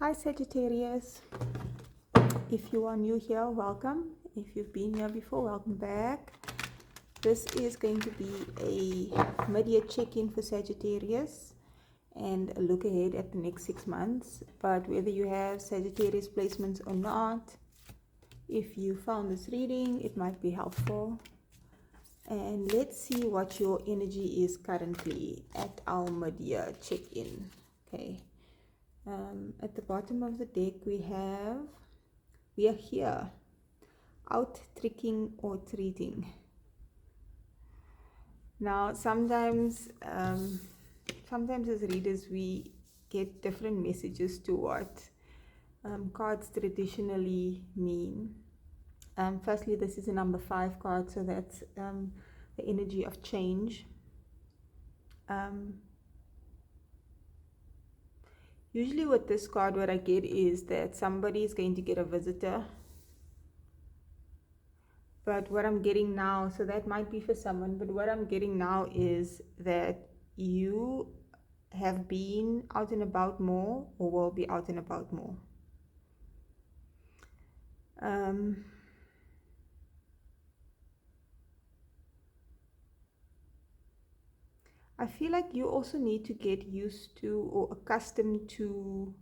Hi Sagittarius, if you are new here, welcome. If you've been here before, welcome back. This is going to be a mid-year check-in for Sagittarius and a look ahead at the next 6 months. But whether you have Sagittarius placements or not, if you found this reading, it might be helpful. And let's see what your energy is currently at our mid-year check-in. Okay. At the bottom of the deck we are here, out tricking or treating. Now sometimes as readers we get different messages to what cards traditionally mean. Firstly, this is a number 5 card, so that's the energy of change. Usually with this card, what I get is that somebody is going to get a visitor. But what I'm getting now, so that might be for someone, but what I'm getting now is that you have been out and about more or will be out and about more. I feel like you also need to get used to or accustomed to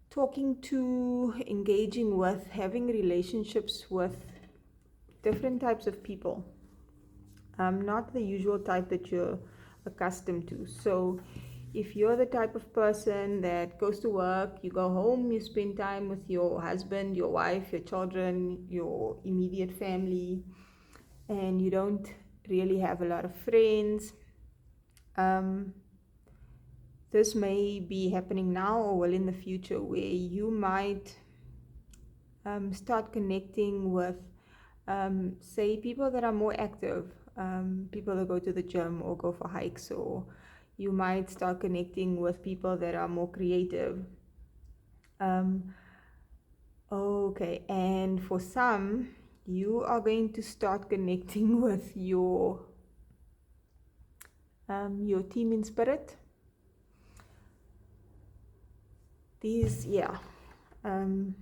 talking to, engaging with, having relationships with different types of people. Not the usual type that you're accustomed to. So if you're the type of person that goes to work, you go home, you spend time with your husband, your wife, your children, your immediate family, and you don't really have a lot of friends, this may be happening now or well in the future, where you might start connecting with say people that are more active, people that go to the gym or go for hikes, or you might start connecting with people that are more creative. Okay, and for some, you are going to start connecting with your team in spirit. These, and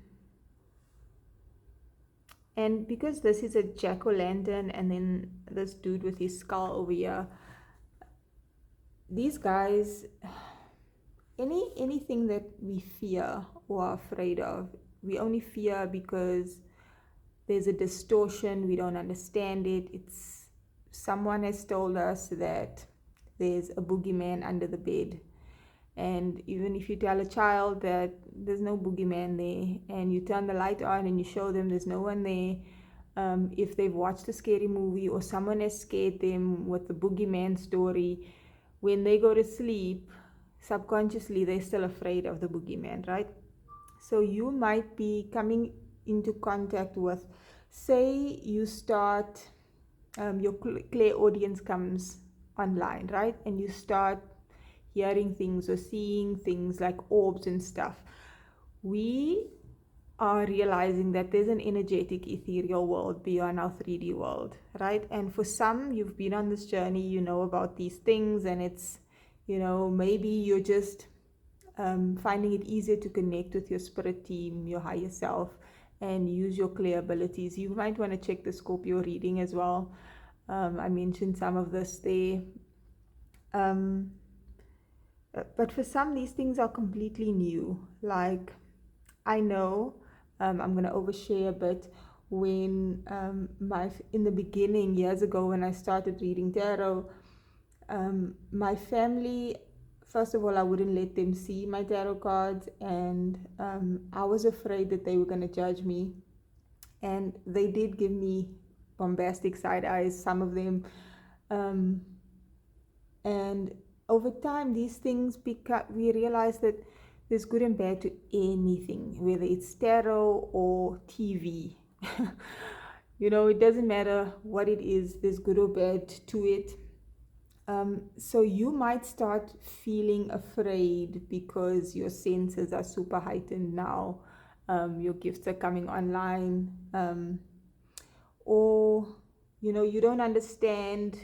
because this is a jack-o'-lantern and then this dude with his skull over here, these guys, anything that we fear or are afraid of, we only fear because there's a distortion, we don't understand it. It's someone has told us that there's a boogeyman under the bed. And even if you tell a child that there's no boogeyman there, and you turn the light on and you show them there's no one there, if they've watched a scary movie or someone has scared them with the boogeyman story, when they go to sleep, subconsciously they're still afraid of the boogeyman, right? So you might be coming into contact with, say you start, your clairaudience comes online, right? And you start hearing things or seeing things like orbs and stuff. We are realizing that there's an energetic ethereal world beyond our 3D world, right? And for some, you've been on this journey, you know about these things, and it's, maybe you're just finding it easier to connect with your spirit team, your higher self, and use your clear abilities. You might want to check the Scorpio reading as well. I mentioned some of this there. But for some, these things are completely new. Like, I know, I'm going to overshare a bit. When in the beginning, years ago, when I started reading tarot, my family, first of all, I wouldn't let them see my tarot cards, and I was afraid that they were going to judge me. And they did give me bombastic side eyes, some of them. And over time, these things we realize that there's good and bad to anything, whether it's tarot or TV. It doesn't matter what it is, there's good or bad to it. So you might start feeling afraid because your senses are super heightened now. Your gifts are coming online, or you don't understand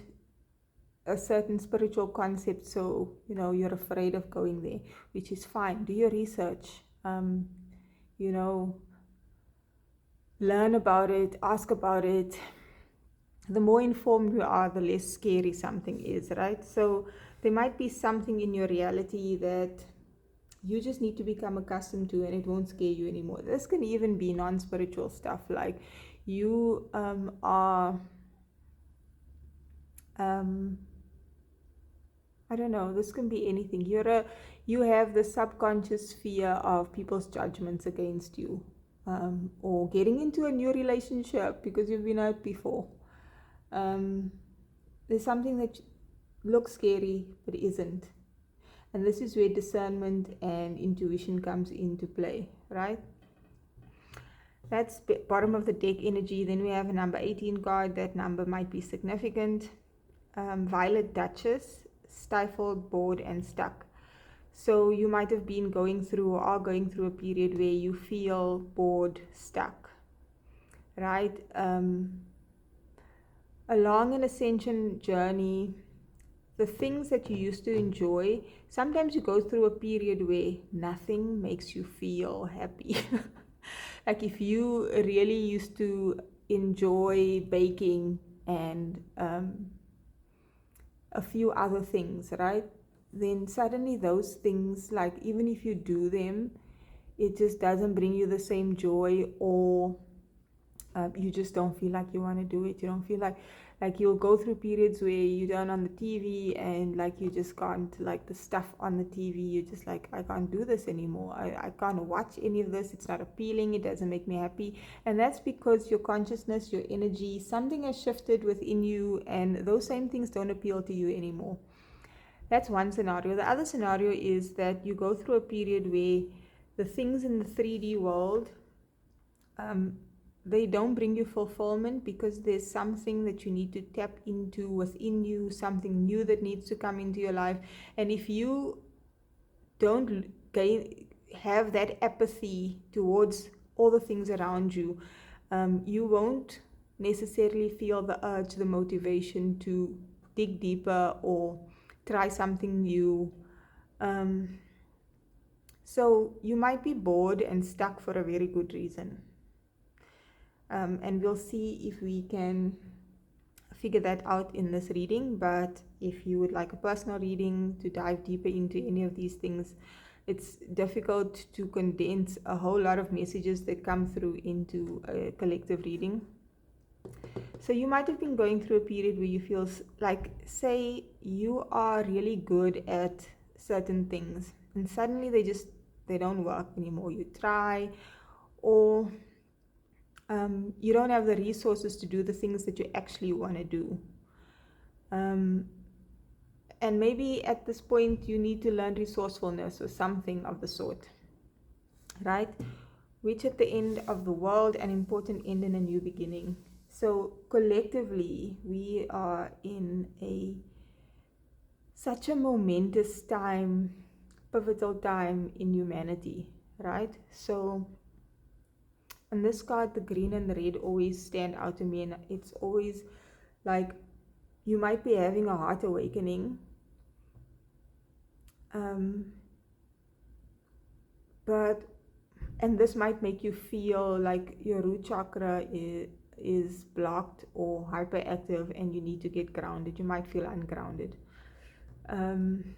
a certain spiritual concept, so you're afraid of going there, which is fine. Do your research, you know learn about it, ask about it. The more informed you are, the less scary something is, right? So there might be something in your reality that you just need to become accustomed to, and it won't scare you anymore. This can even be non-spiritual stuff, like you are I don't know, this can be anything. You have the subconscious fear of people's judgments against you, or getting into a new relationship because you've been hurt before. There's something that looks scary but isn't. And this is where discernment and intuition comes into play, right? That's bottom of the deck energy. Then we have a number 18 card. That number might be significant. Violet Duchess, stifled, bored, and stuck. So you might have been going through or are going through a period where you feel bored, stuck, right? Along an ascension journey, the things that you used to enjoy, sometimes you go through a period where nothing makes you feel happy. Like if you really used to enjoy baking and a few other things, right? Then suddenly those things, like even if you do them, it just doesn't bring you the same joy, or you just don't feel like you want to do it. You don't feel like you'll go through periods where you turn on the TV and like you just can't, like the stuff on the TV, you're just like, I can't do this anymore. I can't watch any of this. It's not appealing. It doesn't make me happy. And that's because your consciousness, your energy, something has shifted within you, and those same things don't appeal to you anymore. That's one scenario. The other scenario is that you go through a period where the things in the 3D world, they don't bring you fulfillment because there's something that you need to tap into within you, something new that needs to come into your life. And if you don't have that apathy towards all the things around you, you won't necessarily feel the urge, the motivation to dig deeper or try something new. So you might be bored and stuck for a very good reason. And we'll see if we can figure that out in this reading. But if you would like a personal reading to dive deeper into any of these things, it's difficult to condense a whole lot of messages that come through into a collective reading. So you might have been going through a period where you feel like, say you are really good at certain things and suddenly they don't work anymore. You try, or you don't have the resources to do the things that you actually want to do. And maybe at this point you need to learn resourcefulness or something of the sort, right? Which at the end of the world, an important end and a new beginning. So collectively, we are in such a momentous time, pivotal time in humanity, right? So on this card, the green and the red always stand out to me, and it's always like you might be having a heart awakening, and this might make you feel like your root chakra is blocked or hyperactive and you need to get grounded. You might feel ungrounded. An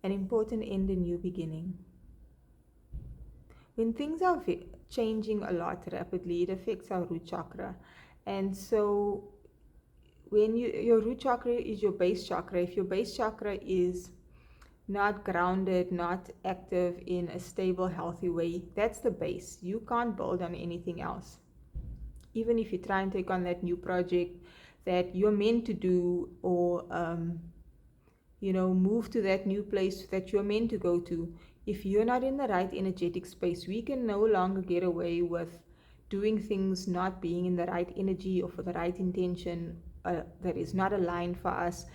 important end, a new beginning. When things are changing a lot rapidly, it affects our root chakra. And so when your root chakra is your base chakra. If your base chakra is not grounded, not active in a stable, healthy way, that's the base. You can't build on anything else. Even if you try and take on that new project that you're meant to do, or move to that new place that you're meant to go to, if you're not in the right energetic space, we can no longer get away with doing things not being in the right energy or for the right intention, that is not aligned for us.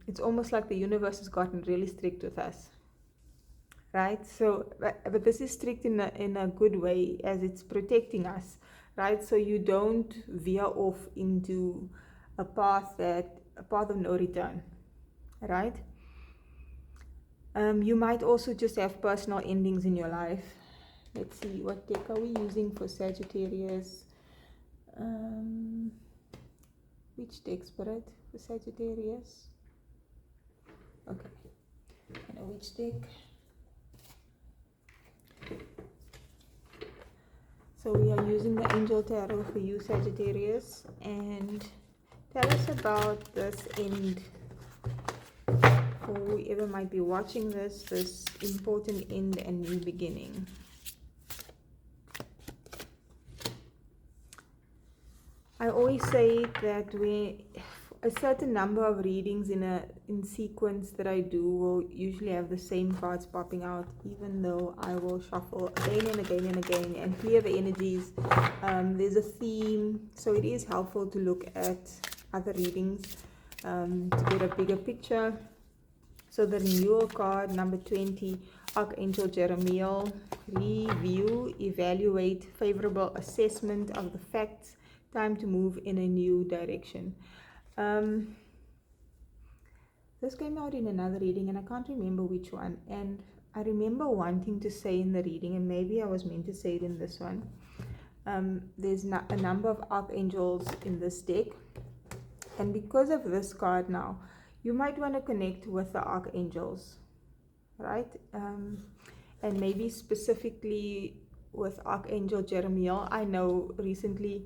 It's almost like the universe has gotten really strict with us, right? So, but this is strict in a good way, as it's protecting us, right? So you don't veer off into a path of no return, right? You might also just have personal endings in your life. Let's see, what deck are we using for Sagittarius? Which deck, Spirit, for Sagittarius? Okay, I know which deck. So we are using the Angel Tarot for you, Sagittarius, and tell us about this end for whoever might be watching this important end and new beginning. I always say that a certain number of readings in sequence that I do will usually have the same cards popping out, even though I will shuffle again and again and again and clear the energies. There's a theme, so it is helpful to look at other readings to get a bigger picture. So the renewal card, number 20, Archangel Jeremiel, review, evaluate, favorable assessment of the facts, time to move in a new direction. This came out in another reading and I can't remember which one, and I remember wanting to say in the reading, and maybe I was meant to say it in this one, there's a number of archangels in this deck, and because of this card now, you might want to connect with the archangels, right? And maybe specifically with Archangel Jeremiel. I know recently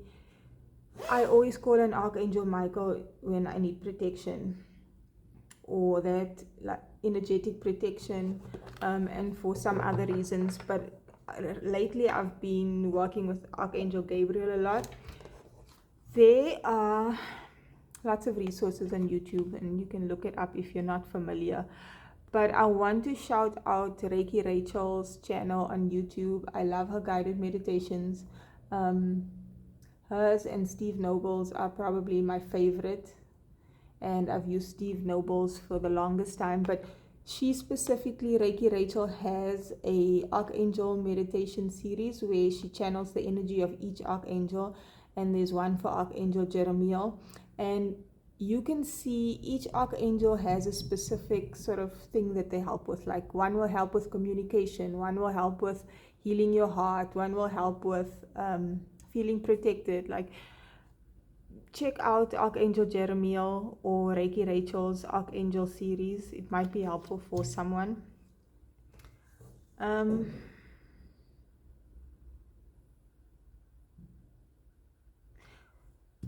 I always call an Archangel Michael when I need protection, or that like energetic protection, and for some other reasons. But lately I've been working with Archangel Gabriel a lot. There are lots of resources on YouTube and you can look it up if you're not familiar. But I want to shout out Reiki Rachel's channel on YouTube. I love her guided meditations. Hers and Steve Noble's are probably my favorite, and I've used Steve Noble's for the longest time, but she specifically, Reiki Rachel, has a Archangel meditation series where she channels the energy of each Archangel, and there's one for Archangel Jeremiel, and you can see each Archangel has a specific sort of thing that they help with. Like one will help with communication, one will help with healing your heart, one will help with feeling protected. Like, check out Archangel Jeremiel or Reiki Rachel's Archangel series. It might be helpful for someone.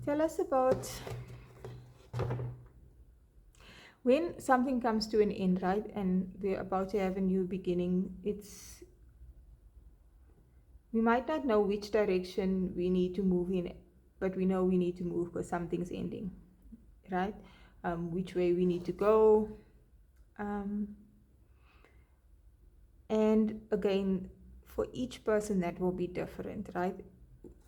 Tell us about when something comes to an end, right? And we're about to have a new beginning. We might not know which direction we need to move in, but we know we need to move because something's ending, right? Which way we need to go. And again, for each person that will be different, right?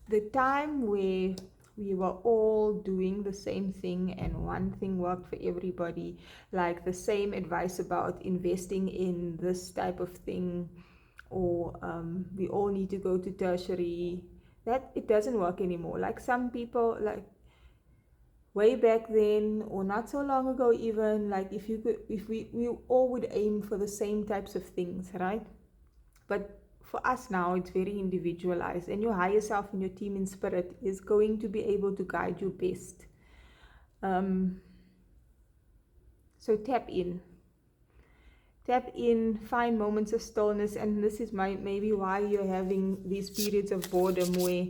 The time where we were all doing the same thing and one thing worked for everybody, like the same advice about investing in this type of thing, or we all need to go to tertiary, that it doesn't work anymore. Like some people, like way back then or not so long ago even, like if we all would aim for the same types of things, right? But for us now, it's very individualized, and your higher self and your team in spirit is going to be able to guide you best. So tap in, find moments of stillness, and this is maybe why you're having these periods of boredom where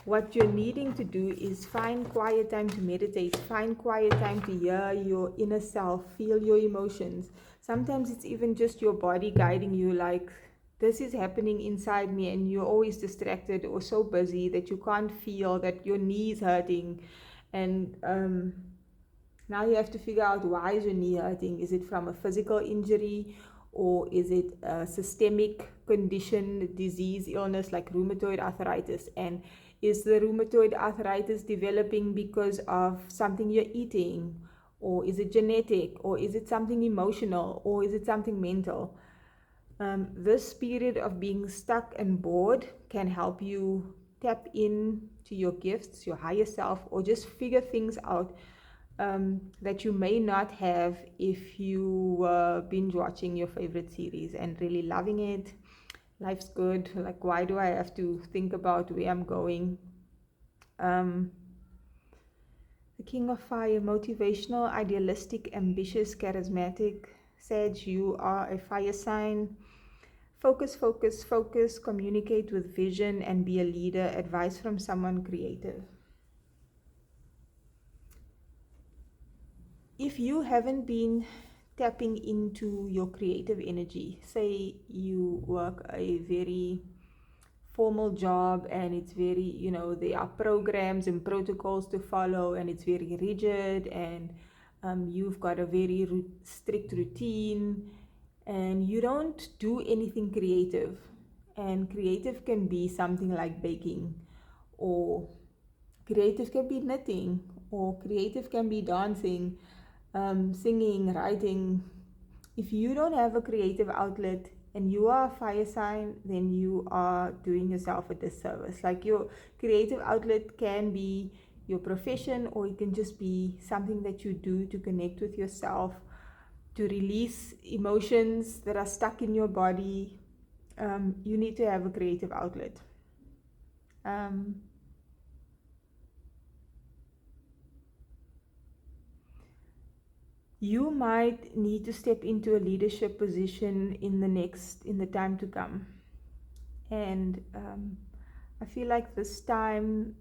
what you're needing to do is find quiet time to meditate, find quiet time to hear your inner self, feel your emotions. Sometimes it's even just your body guiding you, like, this is happening inside me, and you're always distracted or so busy that you can't feel that your knee is hurting. And now you have to figure out, why is your knee hurting? Is it from a physical injury, or is it a systemic condition, disease, illness like rheumatoid arthritis? And is the rheumatoid arthritis developing because of something you're eating? Or is it genetic? Or is it something emotional? Or is it something mental? This period of being stuck and bored can help you tap in to your gifts, your higher self, or just figure things out. that you may not have if you were binge watching your favorite series and really loving it. Life's good. Like, why do I have to think about where I'm going? The King of Fire, motivational, idealistic, ambitious, charismatic. Sag, you are a fire sign. Focus, focus, focus. Communicate with vision and be a leader. Advice from someone creative. If you haven't been tapping into your creative energy, say you work a very formal job and it's very, there are programs and protocols to follow and it's very rigid, and you've got a very strict routine and you don't do anything creative. And creative can be something like baking, or creative can be knitting, or creative can be dancing, singing, writing. If you don't have a creative outlet and you are a fire sign, then you are doing yourself a disservice. Like, your creative outlet can be your profession, or it can just be something that you do to connect with yourself, to release emotions that are stuck in your body. You need to have a creative outlet. You might need to step into a leadership position in the time to come. And I feel like this time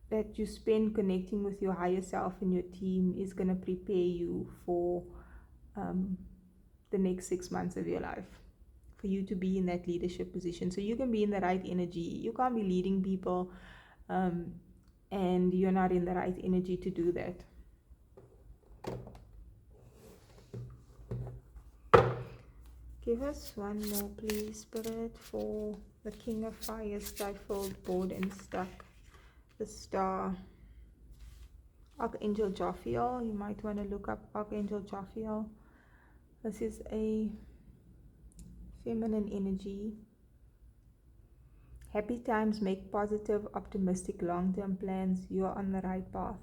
that you spend connecting with your higher self and your team is going to prepare you for the next 6 months of your life, for you to be in that leadership position, so you can be in the right energy. You can't be leading people and you're not in the right energy to do that. Give us one more, please, Spirit, for the King of Fire, stifled, bored, and stuck. The Star. Archangel Jophiel. You might want to look up Archangel Jophiel. This is a feminine energy. Happy times, make positive, optimistic, long-term plans. You are on the right path.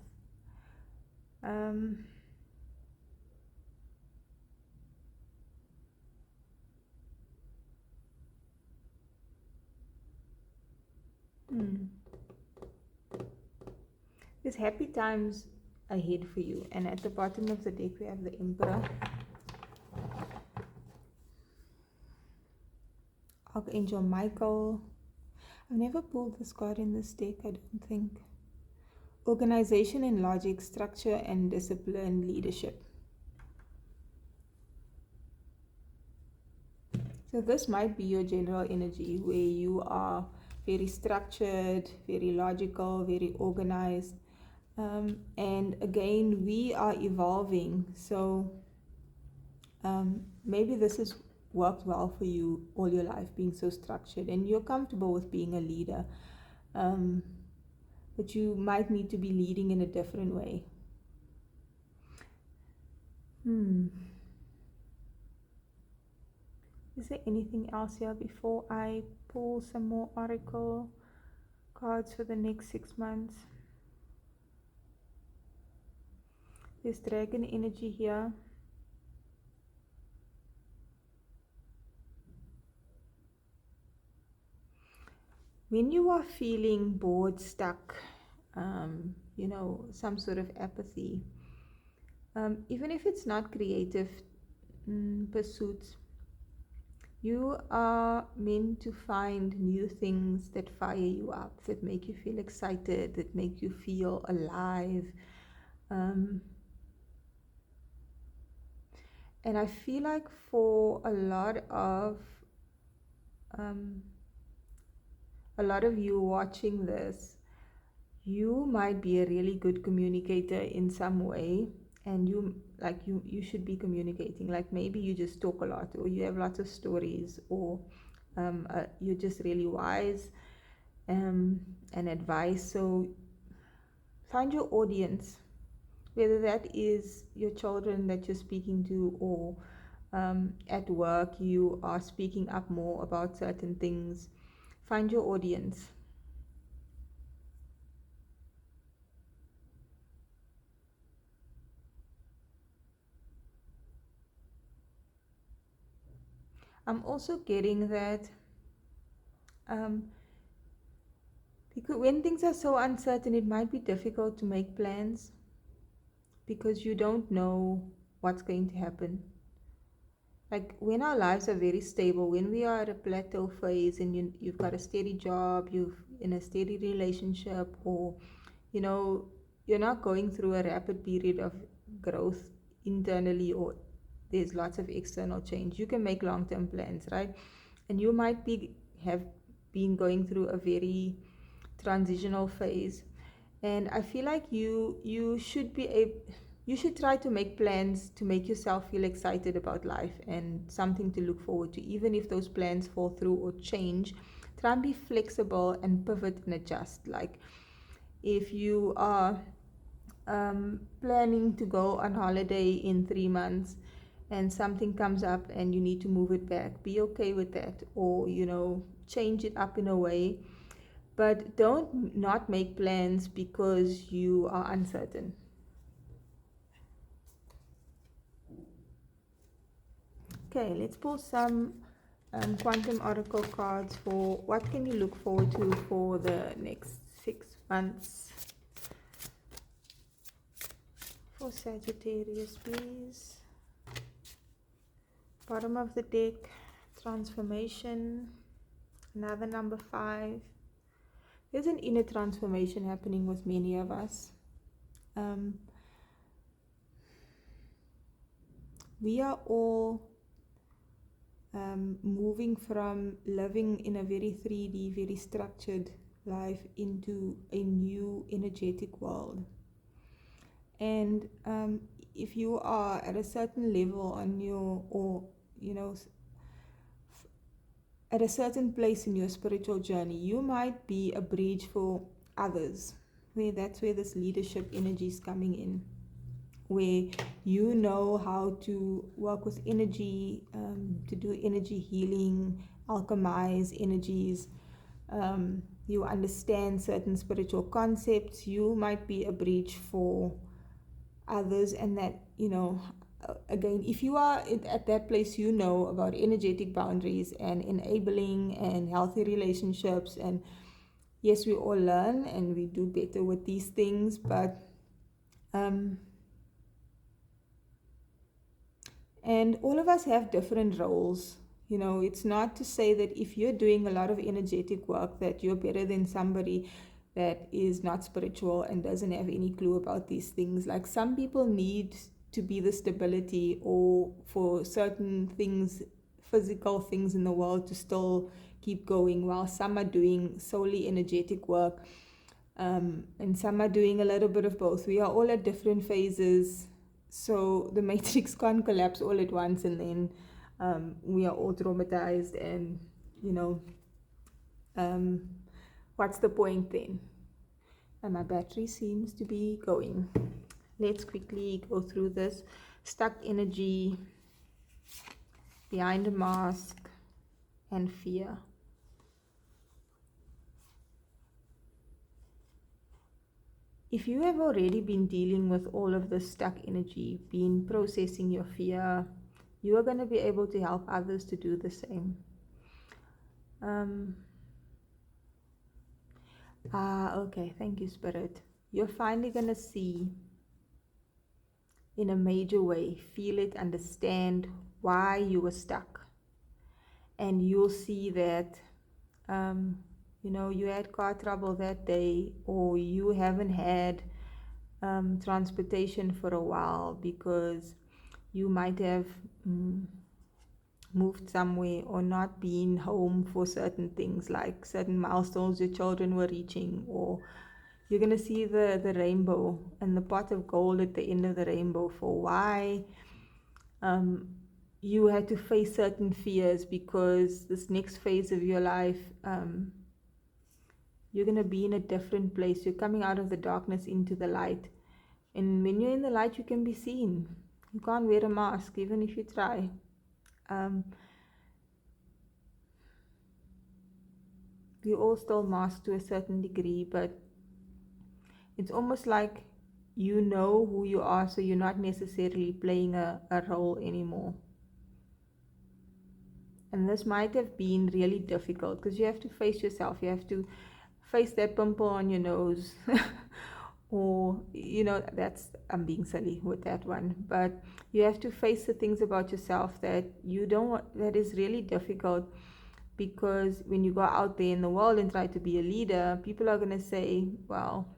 There's happy times ahead for you. And at the bottom of the deck we have the Emperor. Archangel Michael. I've never pulled this card in this deck, I don't think. Organization and logic, structure and discipline, leadership. So this might be your general energy, where you are very structured, very logical, very organized. And again, we are evolving. So maybe this has worked well for you all your life, being so structured, and you're comfortable with being a leader. But you might need to be leading in a different way. Is there anything else here before I pull some more oracle cards for the next 6 months? There's dragon energy here. When you are feeling bored, stuck, some sort of apathy, even if it's not creative pursuits, you are meant to find new things that fire you up, that make you feel excited, that make you feel alive. And I feel like for a lot of you watching this, you might be a really good communicator in some way, and you should be communicating. Like, maybe you just talk a lot, or you have lots of stories, or you're just really wise and advice. So find your audience, whether that is your children that you're speaking to, or at work you are speaking up more about certain things. Find your audience. I'm also getting that because when things are so uncertain, it might be difficult to make plans because you don't know what's going to happen. Like when our lives are very stable, when we are at a plateau phase and you've got a steady job, you've in a steady relationship, or you know, you're not going through a rapid period of growth internally, or there's lots of external change, you can make long-term plans, right? And you might have been going through a very transitional phase, and I feel like you should be able, you should try to make plans to make yourself feel excited about life and something to look forward to, even if those plans fall through or change. Try and be flexible and pivot and adjust. Like if you are planning to go on holiday in 3 months and something comes up and you need to move it back, be okay with that, or change it up in a way, but don't not make plans because you are uncertain. Okay, let's pull some quantum oracle cards for what can you look forward to for the next 6 months for Sagittarius, please. Bottom of the deck, transformation, another number 5. There's an inner transformation happening with many of us. We are all moving from living in a very 3D, very structured life into a new energetic world. And if you are at a certain level on your, or at a certain place in your spiritual journey, you might be a bridge for others, that's where this leadership energy is coming in, where you know how to work with energy, to do energy healing, alchemize energies. You understand certain spiritual concepts. You might be a bridge for others, and that, again, if you are at that place, about energetic boundaries and enabling and healthy relationships. And yes, we all learn and we do better with these things, but and all of us have different roles. It's not to say that if you're doing a lot of energetic work that you're better than somebody that is not spiritual and doesn't have any clue about these things. Like some people need to be the stability, or for certain things, physical things in the world to still keep going, while some are doing solely energetic work, and some are doing a little bit of both. We are all at different phases, so the matrix can't collapse all at once, and then we are all traumatized, and what's the point then? And my battery seems to be going. Let's quickly go through this. Stuck energy, behind a mask, and fear. If you have already been dealing with all of this stuck energy, been processing your fear, you are going to be able to help others to do the same. Okay, thank you, Spirit. You're finally going to see in a major way, feel it, understand why you were stuck. And you'll see that, you had car trouble that day, or you haven't had transportation for a while because you might have moved somewhere or not been home for certain things, like certain milestones your children were reaching. Or you're going to see the rainbow and the pot of gold at the end of the rainbow for why you had to face certain fears, because this next phase of your life, you're going to be in a different place. You're coming out of the darkness into the light. And when you're in the light, you can be seen. You can't wear a mask, even if you try. We all still mask to a certain degree, but it's almost like you know who you are, so you're not necessarily playing a role anymore. And this might have been really difficult because you have to face yourself. You have to face that pimple on your nose. Or, I'm being silly with that one. But you have to face the things about yourself that you don't want, that is really difficult. Because when you go out there in the world and try to be a leader, people are going to say, well,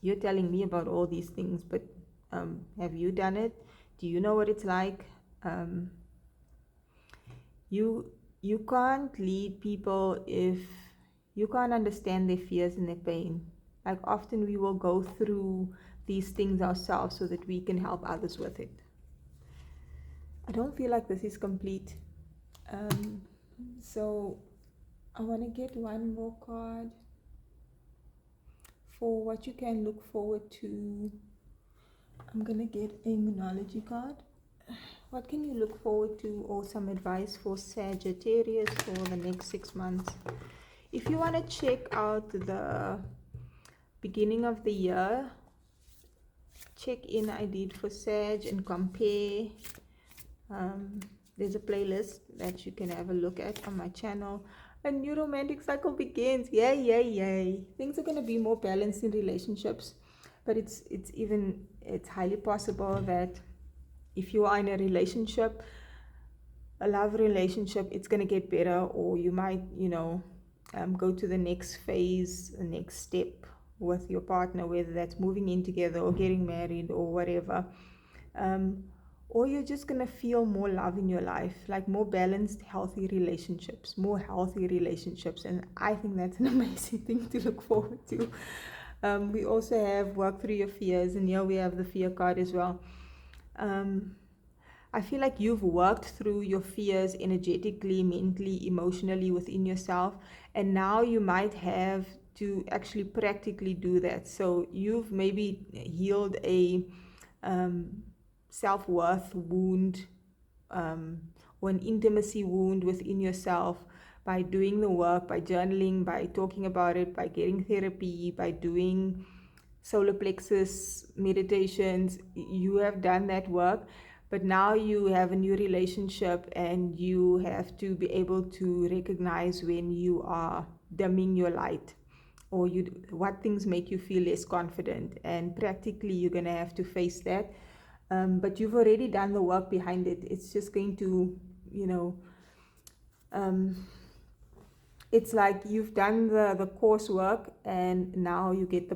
you're telling me about all these things, but have you done it? Do you know what it's like? You can't lead people if you can't understand their fears and their pain. Like, often we will go through these things ourselves so that we can help others with it. I don't feel like this is complete. So I want to get one more card for what you can look forward to. I'm going to get a Moonology card. What can you look forward to, or some advice for Sagittarius for the next 6 months? If you want to check out the beginning of the year check-in I did for Sag and compare, there's a playlist that you can have a look at on my channel. A new romantic cycle begins. Yay, yay, yay. Things are going to be more balanced in relationships, but it's highly possible that if you are in a relationship, a love relationship, it's going to get better, or you might, go to the next phase, the next step with your partner, whether that's moving in together or getting married or whatever. Or you're just going to feel more love in your life, like more balanced, healthy relationships, more healthy relationships. And I think that's an amazing thing to look forward to. We also have work through your fears, and here we have the fear card as well. I feel like you've worked through your fears energetically, mentally, emotionally within yourself, and now you might have to actually practically do that. So you've maybe healed a self-worth wound, or an intimacy wound within yourself by doing the work, by journaling, by talking about it, by getting therapy, by doing solar plexus meditations. You have done that work, but now you have a new relationship, and you have to be able to recognize when you are dimming your light, or what things make you feel less confident, and practically you're going to have to face that. But you've already done the work behind it. It's just going to, it's like you've done the coursework, and now you get the